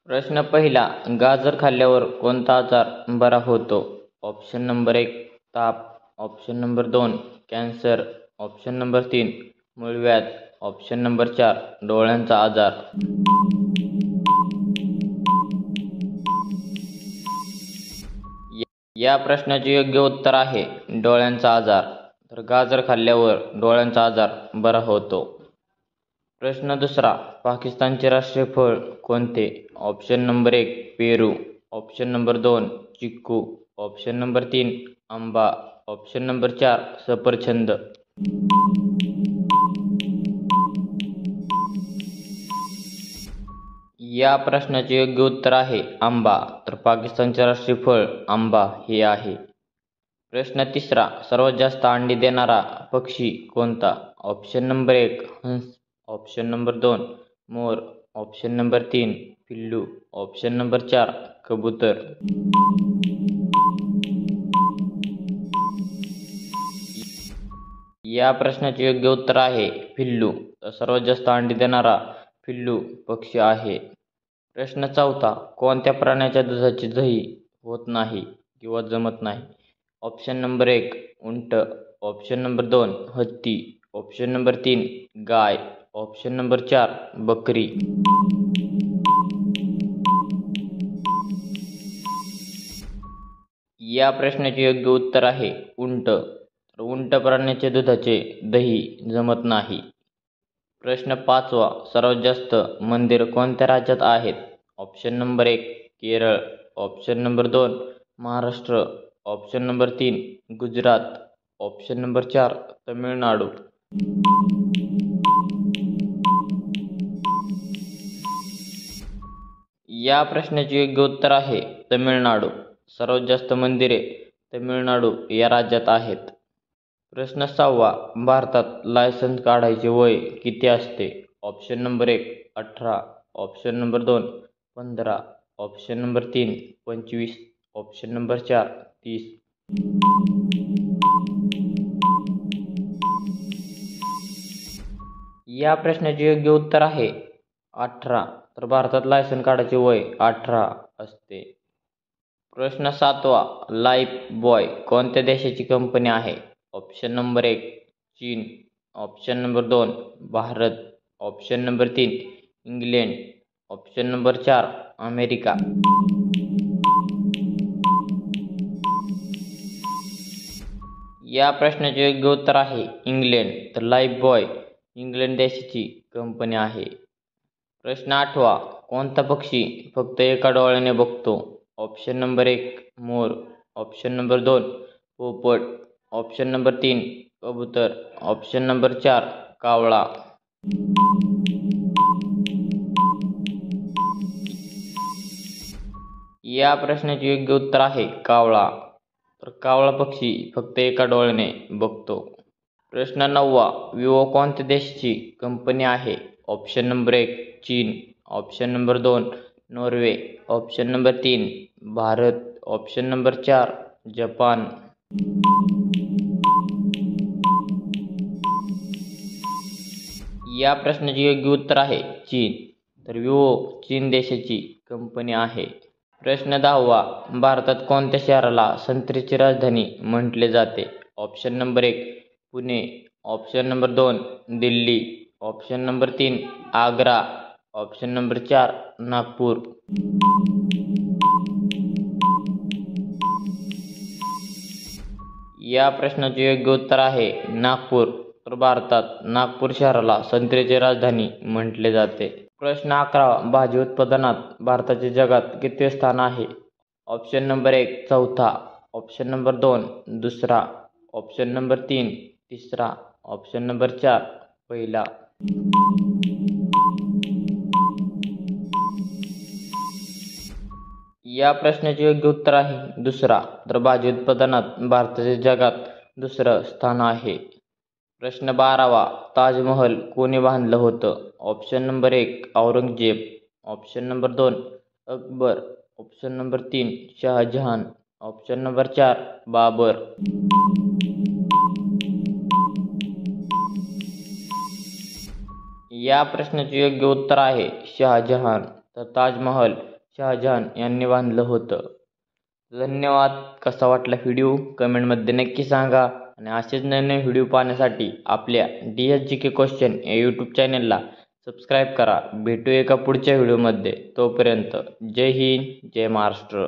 प्रश्न पहिला. गाजर खाल्ल्यावर कोणता आजार बरा होतो? ऑप्शन नंबर 1 ताप, option number 2 cancer, option number 3 मूळव्याध, ऑप्शन नंबर 4 डोळ्यांचा आजार. या प्रश्नाचे योग्य उत्तर आहे डोळ्यांचा आजार. तर गाजर खाल्ल्यावर डोळ्यांचा आजार बरा होतो. प्रश्न दुसरा. पाकिस्तानचे राष्ट्रीय फळ कोणते? ऑप्शन नंबर 1 पेरू, ऑप्शन नंबर 2 चिक्कू, ऑप्शन नंबर 3 आंबा, ऑप्शन नंबर 4 सफरचंद. या प्रश्नाचे योग्य उत्तर आहे आंबा. तर पाकिस्तानचे राष्ट्रीय फळ आंबा हे आहे. प्रश्न तिसरा. सर्वात जास्त अंडी देणारा पक्षी कोणता? ऑप्शन नंबर 1 हंस, ऑप्शन नंबर 2 मोर, ऑप्शन नंबर 3 पिल्लू, ऑप्शन नंबर 4 कबूतर. या प्रश्नाचे योग्य उत्तर आहे पिल्लू. सर्वात जास्त अंडी देणारा पिल्लू पक्षी आहे. प्रश्न चौथा. कोणत्या प्राण्याच्या दुधाची दही होत नाही किंवा जमत नाही? ऑप्शन नंबर 1 उंट, ऑप्शन नंबर 2 हत्ती, ऑप्शन नंबर 3 गाय, ऑप्शन नंबर 4 बकरी. या प्रश्नाचे योग्य उत्तर आहे उंट. तर उंट प्राण्याच्या दुधाचे दही जमत नाही. प्रश्न पाचवा. सर्वात जास्त मंदिर कोणत्या राज्यात आहेत? Option number 1 Kerala, option number 2 Maharashtra, option number 3 Gujarat, option number 4 Tamil Nadu. या प्रश्नाचे योग्य उत्तर आहे तमिळनाडू. सर्वात जास्त मंदिरे तमिळनाडू या राज्यात आहेत. प्रश्न 6वा. भारतात लायसन्स काढायचे वय किती असते? Option number 1 18, option number 2 15, option number 3 25, option number 4 30. या प्रश्नाचे योग्य उत्तर आहे 18. तर भारतात लायसन काढायचे वय 18 असते. प्रश्न 7वा. लाईफ बॉय कोणत्या देशाची कंपनी आहे? ऑप्शन नंबर 1 चीन, option number 2 Bharat, option number 3 England, option number 4 America. या प्रश्नाचे योग्य उत्तर आहे इंग्लंड. तर लाईफ बॉय इंग्लंड देशाची कंपनी आहे. प्रश्न 8वा. कोणता पक्षी फक्त एका डोळ्याने बघतो? ऑप्शन नंबर 1 मोर, ऑप्शन नंबर 2 पोपट, ऑप्शन नंबर 3 कबूतर, ऑप्शन नंबर 4 कावळा. या प्रश्नाचे योग्य उत्तर आहे कावळा. तर कावळा पक्षी फक्त एका डोळ्याने बघतो. प्रश्न 9वा. विवो कोणत्या देशाची कंपनी आहे? ऑप्शन नंबर 1 चीन, option number 2 Norway, option number 3 Bharat, option number 4 Japan. या प्रश्नाचे योग्य उत्तर आहे चीन. तर विवो चीन देशाची कंपनी आहे. प्रश्न 10वा. भारतात कोणत्या शहराला संत्र्याची राजधानी म्हटले जाते? Option number 1 Pune, option number 2 Delhi, option number 3 Agra, option number 4 Nagpur. या प्रश्नाचे योग्य उत्तर आहे नागपूर. तर भारतात नागपूर शहराला संत्र्याची राजधानी म्हटले जाते. प्रश्न 11वा. भाजी उत्पादनात भारताचे जगात कितवे स्थान आहे? ऑप्शन नंबर 1 चौथा, ऑप्शन नंबर 2 दुसरा, ऑप्शन नंबर 3 तिसरा, ऑप्शन नंबर 4 पहिला. या प्रश्नाचे योग्य उत्तर आहे दुसरा. तर भाजी उत्पादनात भारताचे जगात दुसरं स्थान आहे. प्रश्न 12वा. ताजमहल कोणी बांधलं होतं? Option number 1 Aurangzeb, option number 2 Akbar, option number 3 Shah Jahan, option number 4 Babur. या प्रश्नाचे योग्य उत्तर आहे शहाजहान. तर ताजमहल शहाजहान यांनी बांधलं होतं. धन्यवाद. कसा वाटला व्हिडिओ कमेंटमध्ये नक्की सांगा आणि असेच नवीन व्हिडिओ पाहण्यासाठी आपल्या DSGK क्वेश्चन या यूट्यूब चॅनलला सबस्क्राईब करा. भेटू एका पुढच्या व्हिडिओमध्ये. तोपर्यंत जय हिंद, जय महाराष्ट्र.